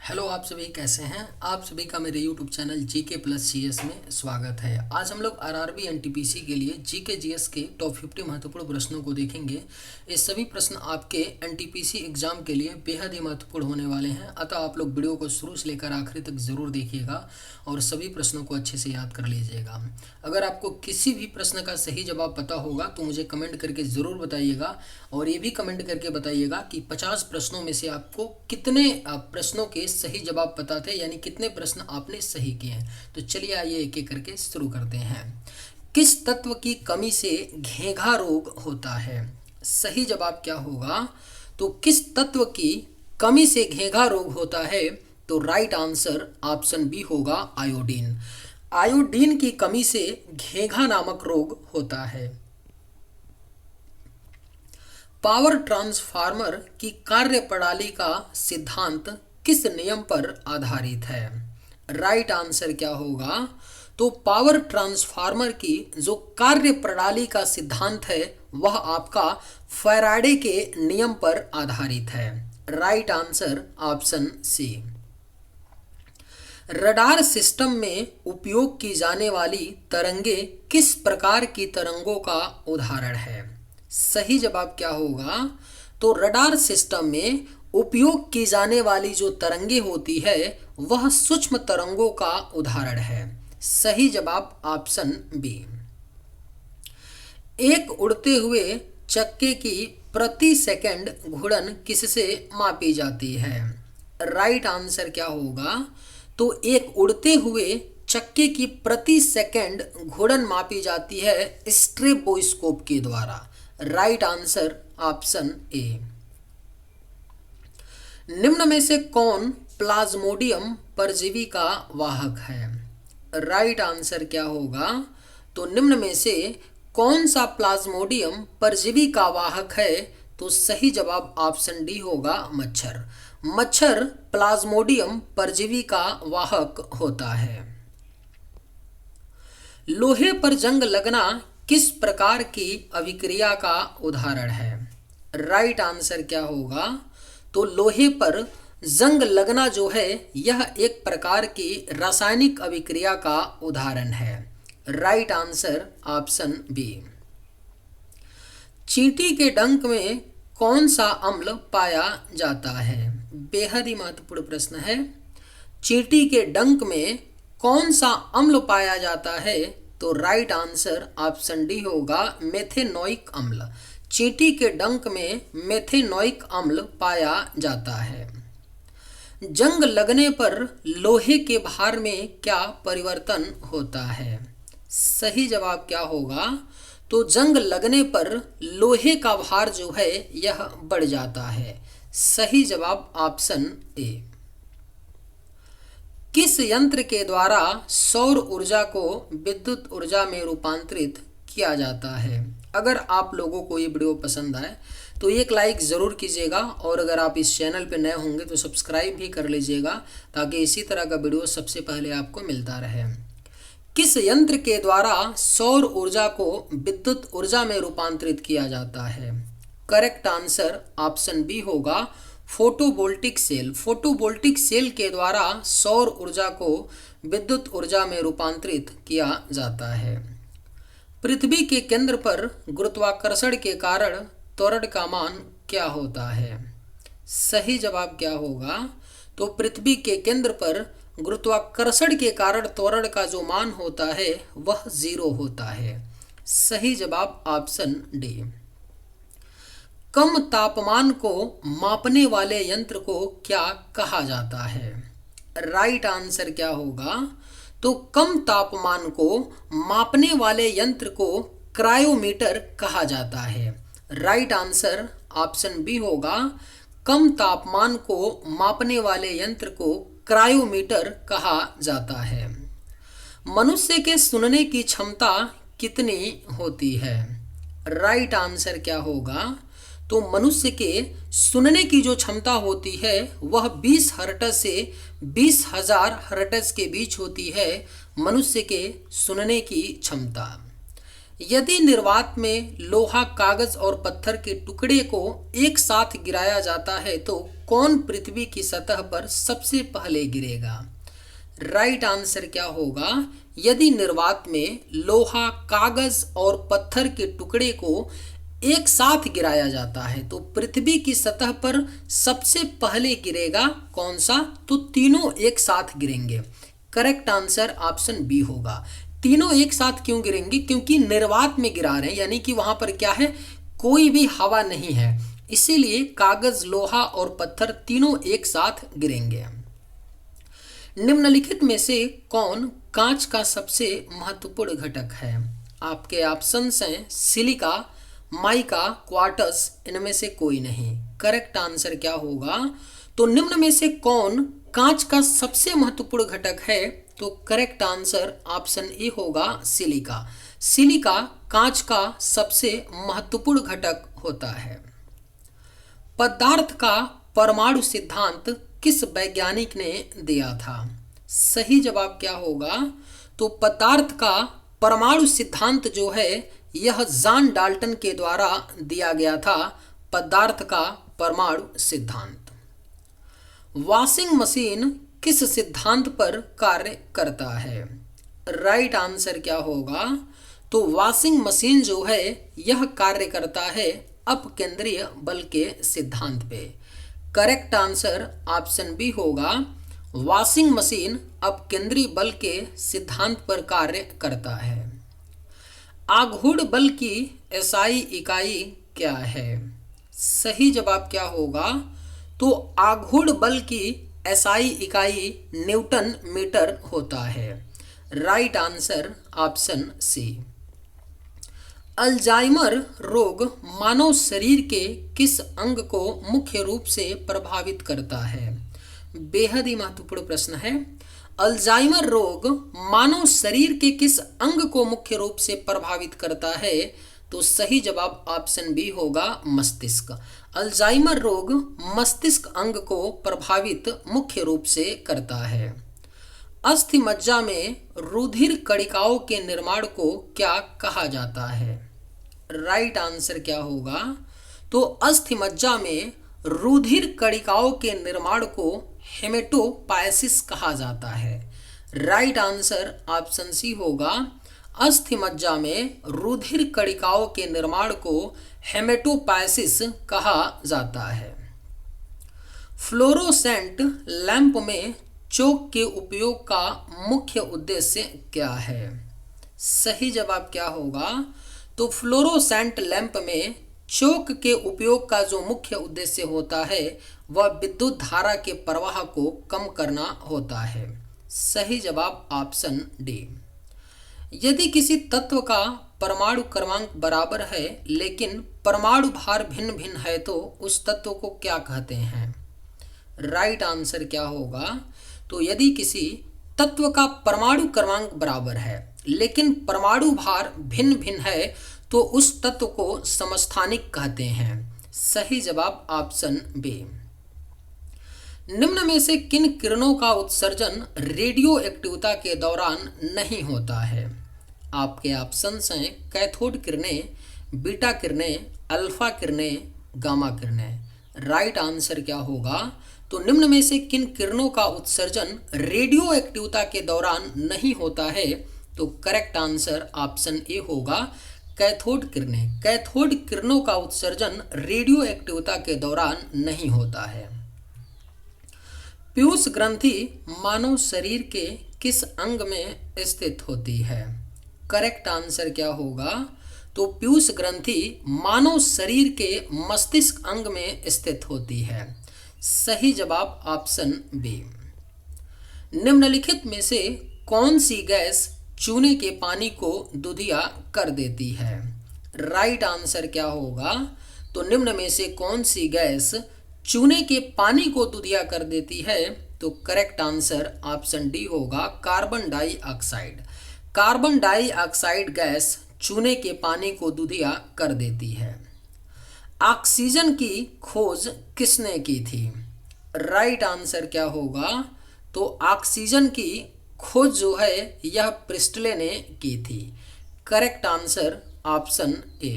Hello, आप सभी कैसे हैं। आप सभी का मेरे YouTube channel GK plus CS में स्वागत है। आज हम लोग आरआरबी एनटीपीसी के लिए जीके जीएस के टॉप 50 महत्वपूर्ण प्रश्नों को देखेंगे। ये सभी प्रश्न आपके एनटीपीसी एग्जाम के लिए बेहद ही महत्वपूर्ण होने वाले हैं, अतः आप लोग वीडियो को शुरू से लेकर आखिरी तक ज़रूर देखिएगा और सभी प्रश्नों को अच्छे से याद कर लीजिएगा। अगर आपको किसी भी प्रश्न का सही जवाब पता होगा तो मुझे कमेंट करके ज़रूर बताइएगा और ये भी कमेंट करके बताइएगा कि 50 प्रश्नों में से आपको कितने प्रश्नों के सही जवाब पता थे, यानी कितने प्रश्न आपने सही किए हैं। तो चलिए आइए एक एक करके शुरू करते हैं। किस तत्व की कमी से घेंघा रोग होता है? सही जवाब क्या होगा? तो किस तत्व की कमी से घेंघा रोग होता है? तो राइट आंसर ऑप्शन बी होगा आयोडीन। आयोडीन की कमी से घेंघा नामक रोग होता है। पावर ट्रांसफार्मर की कार्यप्रणाली का सिद्धांत किस नियम पर आधारित है? राइट आंसर क्या होगा? तो पावर ट्रांसफार्मर की जो कार्यप्रणाली का सिद्धांत है वह आपका फैराडे के नियम पर आधारित है। Right answer option C. Radar system में उपयोग की जाने वाली तरंगे किस प्रकार की तरंगों का उदाहरण है? सही जवाब क्या होगा? तो रडार सिस्टम में उपयोग की जाने वाली जो तरंगे होती है वह सूक्ष्म तरंगों का उदाहरण है। सही जवाब ऑप्शन बी। एक उड़ते हुए चक्के की प्रति सेकंड घूर्णन किससे मापी जाती है? राइट आंसर क्या होगा? तो एक उड़ते हुए चक्के की प्रति सेकंड घूर्णन मापी जाती है स्ट्रेबोस्कोप के द्वारा। राइट आंसर ऑप्शन ए। निम्न में से कौन प्लाज्मोडियम परजीवी का वाहक है? राइट आंसर क्या होगा? तो निम्न में से कौन सा प्लाज्मोडियम परजीवी का वाहक है? तो सही जवाब ऑप्शन डी होगा मच्छर। मच्छर प्लाज्मोडियम परजीवी का वाहक होता है। लोहे पर जंग लगना किस प्रकार की अभिक्रिया का उदाहरण है? राइट आंसर क्या होगा? तो लोहे पर जंग लगना जो है यह एक प्रकार की रासायनिक अभिक्रिया का उदाहरण है। Right answer option B. चींटी के डंक में कौन सा अम्ल पाया जाता है? बेहद ही महत्वपूर्ण प्रश्न है। चींटी के डंक में कौन सा अम्ल पाया जाता है? तो राइट आंसर ऑप्शन डी होगा मेथेनोइक अम्ल। चींटी के डंक में मेथेनोइक अम्ल पाया जाता है। जंग लगने पर लोहे के भार में क्या परिवर्तन होता है? सही जवाब क्या होगा? तो जंग लगने पर लोहे का भार जो है यह बढ़ जाता है। सही जवाब ऑप्शन ए। किस यंत्र के द्वारा सौर ऊर्जा को विद्युत ऊर्जा में रूपांतरित किया जाता है? अगर आप लोगों को ये वीडियो पसंद आए तो एक लाइक ज़रूर कीजिएगा और अगर आप इस चैनल पर नए होंगे तो सब्सक्राइब भी कर लीजिएगा ताकि इसी तरह का वीडियो सबसे पहले आपको मिलता रहे। किस यंत्र के द्वारा सौर ऊर्जा को विद्युत ऊर्जा में रूपांतरित किया जाता है? करेक्ट आंसर ऑप्शन बी होगा फोटोवोल्टिक सेल। फोटोवोल्टिक सेल के द्वारा सौर ऊर्जा को विद्युत ऊर्जा में रूपांतरित किया जाता है। पृथ्वी के केंद्र पर गुरुत्वाकर्षण के कारण त्वरण का मान क्या होता है? सही जवाब क्या होगा? तो पृथ्वी के केंद्र पर गुरुत्वाकर्षण के कारण त्वरण का जो मान होता है वह 0 होता है। सही जवाब ऑप्शन डी। कम तापमान को मापने वाले यंत्र को क्या कहा जाता है? राइट आंसर क्या होगा? तो कम तापमान को मापने वाले यंत्र को क्रायोमीटर कहा जाता है। राइट आंसर ऑप्शन बी होगा कम तापमान को मापने वाले यंत्र को क्रायोमीटर कहा जाता है। मनुष्य के सुनने की क्षमता कितनी होती है? राइट आंसर क्या होगा? तो मनुष्य के सुनने की जो क्षमता होती है वह 20 हर्ट्ज से 20,000 हर्ट्ज के बीच होती है मनुष्य के सुनने की क्षमता। यदि निर्वात में लोहा, कागज और पत्थर के टुकड़े को एक साथ गिराया जाता है तो कौन पृथ्वी की सतह पर सबसे पहले गिरेगा? राइट आंसर क्या होगा? यदि निर्वात में लोहा, कागज और पत्थर के टुकड़े को एक साथ गिराया जाता है तो पृथ्वी की सतह पर सबसे पहले गिरेगा कौन सा? तो तीनों एक साथ गिरेंगे। करेक्ट आंसर ऑप्शन बी होगा। तीनों एक साथ क्यों गिरेंगे? क्योंकि निर्वात में गिरा रहे हैं, यानी कि वहां पर क्या है, कोई भी हवा नहीं है, इसीलिए कागज, लोहा और पत्थर तीनों एक साथ गिरेंगे। निम्नलिखित में से कौन कांच का सबसे महत्वपूर्ण घटक है? आपके ऑप्शंस हैं सिलिका, माइका, क्वार्ट्ज, इनमें से कोई नहीं। करेक्ट आंसर क्या होगा? तो निम्न में से कौन कांच का सबसे महत्वपूर्ण घटक है? तो करेक्ट आंसर ऑप्शन ए होगा सिलिका। सिलिका कांच का सबसे महत्वपूर्ण घटक होता है। पदार्थ का परमाणु सिद्धांत किस वैज्ञानिक ने दिया था? सही जवाब क्या होगा? तो पदार्थ का परमाणु सिद्धांत जो है यह जॉन डाल्टन के द्वारा दिया गया था। पदार्थ का परमाणु सिद्धांत। वॉशिंग मशीन किस सिद्धांत पर कार्य करता है? राइट आंसर क्या होगा? तो वॉशिंग मशीन जो है यह कार्य करता है अपकेंद्रीय बल के सिद्धांत पे। करेक्ट आंसर ऑप्शन बी होगा। वॉशिंग मशीन अपकेंद्रीय बल के सिद्धांत पर कार्य करता है। आघूर्ण बल की एसआई इकाई क्या है? सही जवाब क्या होगा? तो आघूर्ण बल की एसआई इकाई न्यूटन मीटर होता है। Right answer option C. Alzheimer रोग मानव शरीर के किस अंग को मुख्य रूप से प्रभावित करता है? बेहद ही महत्वपूर्ण प्रश्न है। अल्जाइमर रोग मानव शरीर के किस अंग को मुख्य रूप से प्रभावित करता है? तो सही जवाब ऑप्शन बी होगा मस्तिष्क। अल्जाइमर रोग मस्तिष्क अंग को प्रभावित मुख्य रूप से करता है। अस्थि मज्जा में रुधिर कणिकाओं के निर्माण को क्या कहा जाता है? राइट आंसर क्या होगा? तो अस्थि मज्जा में रुधिर कणिकाओं के निर्माण को हेमेटोपायसिस कहा जाता है। राइट आंसर ऑप्शन सी होगा। अस्थि मज्जा में रुधिर कणिकाओं के निर्माण को हेमेटोपायसिस कहा जाता है। फ्लोरोसेंट लैंप में चोक के उपयोग का मुख्य उद्देश्य क्या है? सही जवाब क्या होगा? तो फ्लोरोसेंट लैंप में चोक के उपयोग का जो मुख्य उद्देश्य होता है वह विद्युत धारा के प्रवाह को कम करना होता है। सही जवाब ऑप्शन डी। यदि किसी तत्व का परमाणु क्रमांक बराबर है लेकिन परमाणु भार भिन्न भिन्न है तो उस तत्व को क्या कहते हैं? राइट आंसर क्या होगा? तो यदि किसी तत्व का परमाणु क्रमांक बराबर है लेकिन परमाणु भार भिन्न भिन्न है तो उस तत्व को समस्थानिक कहते हैं। सही जवाब ऑप्शन बी। निम्न में से किन किरणों का उत्सर्जन रेडियो एक्टिविटी के दौरान नहीं होता है? आपके ऑप्शंस हैं कैथोड किरणें, बीटा किरणें, अल्फा किरणें, गामा किरणें। राइट आंसर क्या होगा? तो निम्न में से किन किरणों का उत्सर्जन रेडियो एक्टिविटी के दौरान नहीं होता है? तो करेक्ट आंसर ऑप्शन ए होगा कैथोड किरणें। कैथोड किरणों का उत्सर्जन रेडियो एक्टिविटी के दौरान नहीं होता है। पीयूष ग्रंथि मानव शरीर के किस अंग में स्थित होती है? करेक्ट आंसर क्या होगा? तो पीयूष ग्रंथि मानव शरीर के मस्तिष्क अंग में स्थित होती है। सही जवाब ऑप्शन बी। निम्नलिखित में से कौन सी गैस चूने के पानी को दुधिया कर देती है? राइट आंसर क्या होगा? तो निम्न में से कौन सी गैस चूने के पानी को दुधिया कर देती है? तो करेक्ट आंसर ऑप्शन डी होगा carbon dioxide. Carbon dioxide gas चूने के पानी को दुधिया कर देती है। ऑक्सीजन की खोज किसने की थी? राइट आंसर क्या होगा? तो ऑक्सीजन की खोज जो है यह प्रिस्टले ने की थी। करेक्ट आंसर ऑप्शन ए।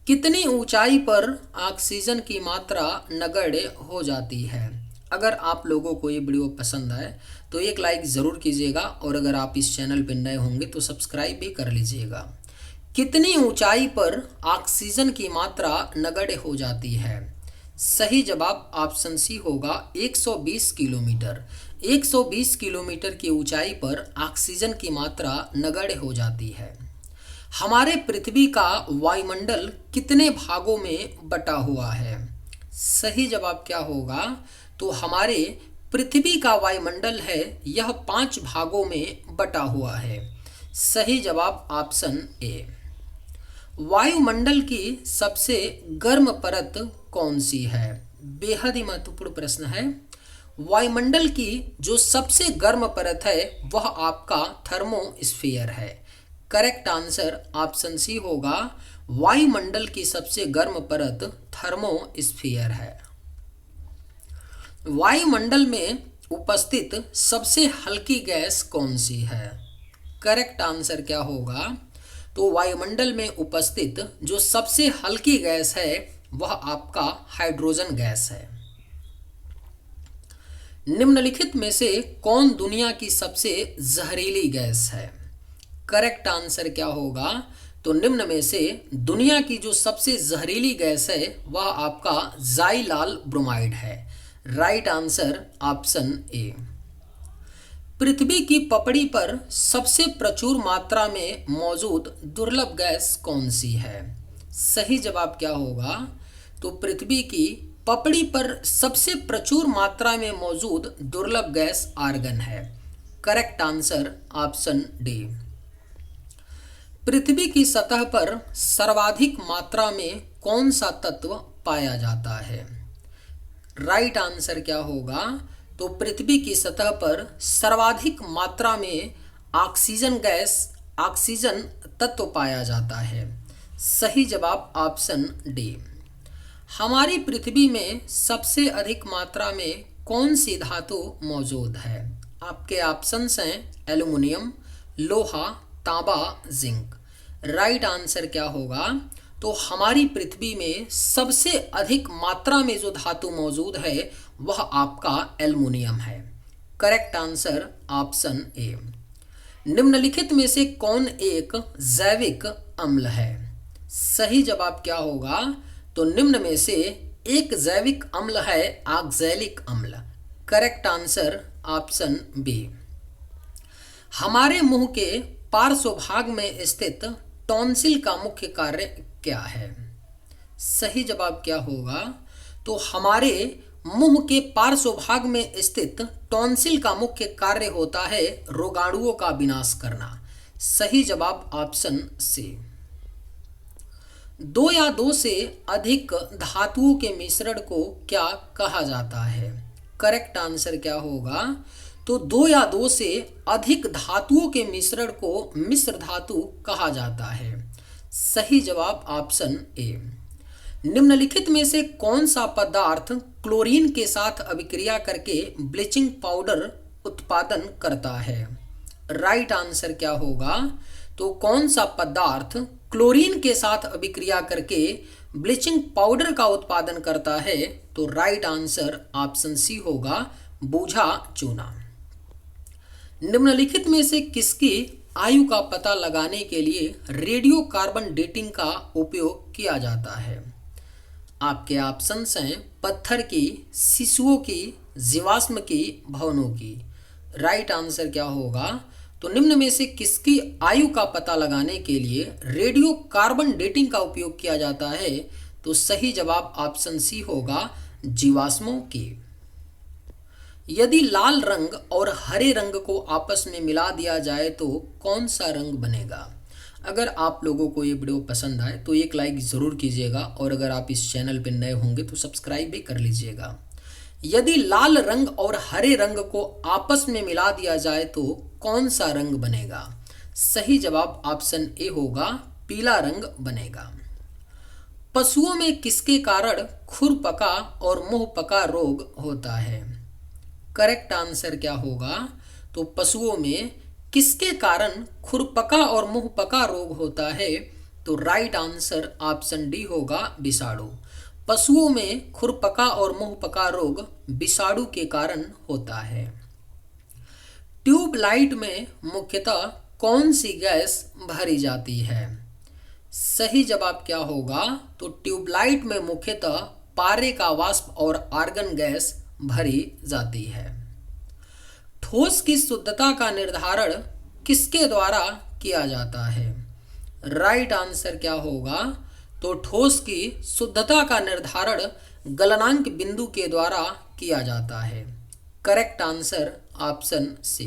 कितनी ऊंचाई पर ऑक्सीजन की मात्रा नगण्य हो जाती है। अगर आप लोगों को ये वीडियो पसंद आए तो एक लाइक ज़रूर कीजिएगा और अगर आप इस चैनल पर नए होंगे तो सब्सक्राइब भी कर लीजिएगा। कितनी ऊंचाई पर ऑक्सीजन की मात्रा नगण्य हो जाती है। सही जवाब ऑप्शन सी होगा 120 किलोमीटर। 120 किलोमीटर की ऊंचाई पर ऑक्सीजन की मात्रा नगण्य हो जाती है। हमारे पृथ्वी का वायुमंडल कितने भागों में बटा हुआ है। सही जवाब क्या होगा, तो हमारे पृथ्वी का वायुमंडल है यह 5 भागों में बटा हुआ है। सही जवाब ऑप्शन ए। वायुमंडल की सबसे गर्म परत कौन सी है। बेहद ही महत्वपूर्ण प्रश्न है। वायुमंडल की जो सबसे गर्म परत है वह आपका थर्मोस्फीयर है। करेक्ट आंसर ऑप्शन सी होगा, वायुमंडल की सबसे गर्म परत थर्मोस्फीयर है। वायुमंडल में उपस्थित सबसे हल्की गैस कौन सी है। करेक्ट आंसर क्या होगा, तो वायुमंडल में उपस्थित जो सबसे हल्की गैस है वह आपका हाइड्रोजन गैस है। निम्नलिखित में से कौन दुनिया की सबसे जहरीली गैस है। करेक्ट आंसर क्या होगा, तो निम्न में से दुनिया की जो सबसे जहरीली गैस है वह आपका ज़ाइलाल ब्रोमाइड है। Right answer option A. पृथ्वी की पपड़ी पर सबसे प्रचुर मात्रा में मौजूद दुर्लभ गैस कौन सी है। सही जवाब क्या होगा, तो पृथ्वी की पपड़ी पर सबसे प्रचुर मात्रा में मौजूद दुर्लभ गैस आर्गन है। Correct answer option D. पृथ्वी की सतह पर सर्वाधिक मात्रा में कौन सा तत्व पाया जाता है। राइट आंसर क्या होगा, तो पृथ्वी की सतह पर सर्वाधिक मात्रा में ऑक्सीजन तत्व पाया जाता है। सही जवाब ऑप्शन डी। हमारी पृथ्वी में सबसे अधिक मात्रा में कौन सी धातु मौजूद है। आपके ऑप्शंस हैं एल्युमिनियम, लोहा, तांबा, जिंक। राइट आंसर क्या होगा, तो हमारी पृथ्वी में सबसे अधिक मात्रा में जो धातु मौजूद है वह आपका एल्युमिनियम है। करेक्ट आंसर ऑप्शन ए। निम्नलिखित में से कौन एक जैविक अम्ल है। सही जवाब क्या होगा, तो निम्न में से एक जैविक अम्ल है ऑक्सैलिक अम्ल। Correct answer option B. हमारे मुंह के पार्श्व भाग में स्थित टॉन्सिल का मुख्य कार्य क्या है। सही जवाब क्या होगा, तो हमारे मुंह के पार्श्व भाग में स्थित टॉन्सिल का मुख्य कार्य होता है रोगाणुओं का विनाश करना। सही जवाब ऑप्शन सी। 2 या 2 से अधिक धातुओं के मिश्रण को क्या कहा जाता है। करेक्ट आंसर क्या होगा, तो 2 या 2 से अधिक धातुओं के मिश्रण को मिश्र धातु कहा जाता है। सही जवाब ऑप्शन ए। निम्नलिखित में से कौन सा पदार्थ क्लोरीन के साथ अभिक्रिया करके ब्लीचिंग पाउडर उत्पादन करता है। राइट आंसर क्या होगा, तो कौन सा पदार्थ क्लोरीन के साथ अभिक्रिया करके ब्लीचिंग पाउडर का उत्पादन करता है, तो राइट आंसर ऑप्शन सी होगा, बूझा चूना। निम्नलिखित में से किसकी आयु का पता लगाने के लिए रेडियो कार्बन डेटिंग का उपयोग किया जाता है। आपके ऑप्शंस हैं पत्थर की, शिशुओं की, जीवाश्म की, भवनों की। राइट आंसर क्या होगा, तो निम्न में से किसकी आयु का पता लगाने के लिए रेडियो कार्बन डेटिंग का उपयोग किया जाता है, तो सही जवाब ऑप्शन सी होगा, जीवाश्मों की। यदि लाल रंग और हरे रंग को आपस में मिला दिया जाए तो कौन सा रंग बनेगा। अगर आप लोगों को ये वीडियो पसंद आए तो एक लाइक ज़रूर कीजिएगा और अगर आप इस चैनल पर नए होंगे तो सब्सक्राइब भी कर लीजिएगा। यदि लाल रंग और हरे रंग को आपस में मिला दिया जाए तो कौन सा रंग बनेगा। सही जवाब ऑप्शन ए होगा, पीला रंग बनेगा। पशुओं में किसके कारण खुरपका और मुंहपका रोग होता है। करेक्ट आंसर क्या होगा, तो पशुओं में किसके कारण खुरपका और मुंहपका रोग होता है, तो राइट आंसर ऑप्शन डी होगा विषाणु। पशुओं में खुरपका और मुंहपका रोग विषाणु के कारण होता है। ट्यूबलाइट में मुख्यतः कौन सी गैस भरी जाती है? सही जवाब क्या होगा? तो ट्यूबलाइट में मुख्यतः पारे का वाष्प और आर्गन गैस भरी जाती है। ठोस की शुद्धता का निर्धारण किसके द्वारा किया जाता है? राइट आंसर क्या होगा? तो ठोस की शुद्धता का निर्धारण गलनांक बिंदु के द्वारा किया जाता है। Correct answer option C.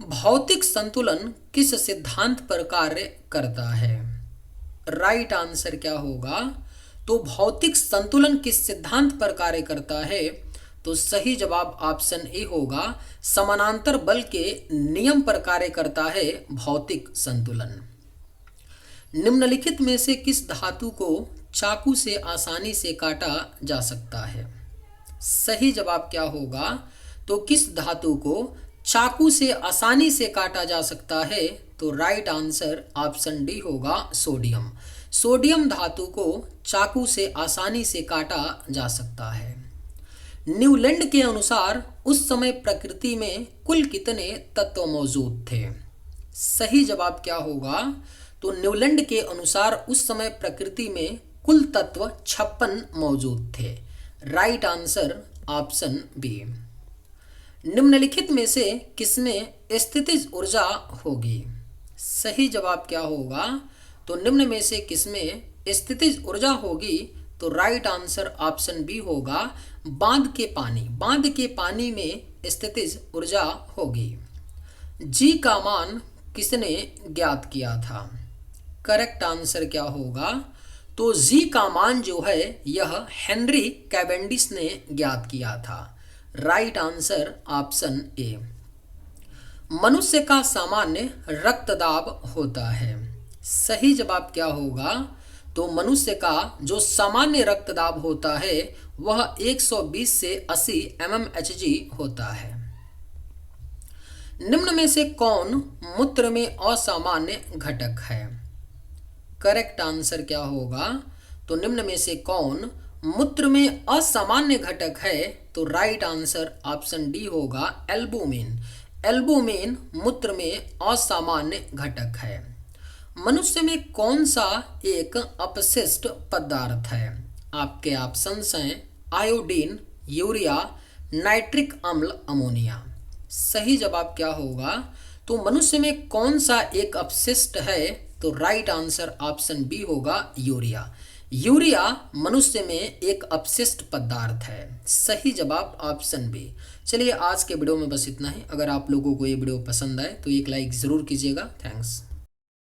भौतिक संतुलन किस सिद्धांत पर कार्य करता है? राइट आंसर क्या होगा? तो भौतिक संतुलन किस सिद्धांत पर कार्य करता है? तो सही जवाब ऑप्शन ए होगा, समानांतर बल के नियम पर कार्य करता है भौतिक संतुलन। निम्नलिखित में से किस धातु को चाकू से आसानी से काटा जा सकता है? सही जवाब क्या होगा? तो किस धातु को चाकू से आसानी से काटा जा सकता है? तो राइट आंसर ऑप्शन डी होगा, सोडियम। सोडियम धातु को चाकू से आसानी से काटा जा सकता है। न्यूलैंड के अनुसार उस समय प्रकृति में कुल कितने तत्व मौजूद थे? सही जवाब क्या होगा? तो न्यूलैंड के अनुसार उस समय प्रकृति में कुल तत्व 56 मौजूद थे। Right answer option B. निम्नलिखित में से किसमें स्थितिज ऊर्जा होगी? सही जवाब क्या होगा? तो निम्न में से किसमें स्थितिज ऊर्जा होगी? तो राइट आंसर ऑप्शन बी होगा, बांध के पानी। बांध के पानी में स्थितिज ऊर्जा होगी। जी का मान किसने ज्ञात किया था? करेक्ट आंसर क्या होगा? तो जी का मान जो है यह हेनरी कैवेंडिश ने ज्ञात किया था। राइट आंसर ऑप्शन ए। मनुष्य का सामान्य रक्तदाब होता है। सही जवाब क्या होगा? तो मनुष्य का जो सामान्य रक्तदाब होता है वह 120 से 80 mmHg होता है। निम्न में से कौन मूत्र में असामान्य घटक है? करेक्ट आंसर क्या होगा? तो निम्न में से कौन मूत्र में असामान्य घटक है? तो राइट आंसर ऑप्शन डी होगा, एल्बुमिन। एल्बुमिन मूत्र में असामान्य घटक है। मनुष्य में कौन सा एक अपशिष्ट पदार्थ है? आपके ऑप्शंस हैं आयोडीन, यूरिया, नाइट्रिक अम्ल, अमोनिया। सही जवाब क्या होगा? तो मनुष्य में कौन सा एक अपशिष्ट है? तो राइट आंसर ऑप्शन बी होगा, यूरिया। यूरिया मनुष्य में एक अपशिष्ट पदार्थ है। सही जवाब ऑप्शन बी। चलिए आज के वीडियो में बस इतना ही। अगर आप लोगों को ये वीडियो पसंद आए तो एक लाइक ज़रूर कीजिएगा। थैंक्स।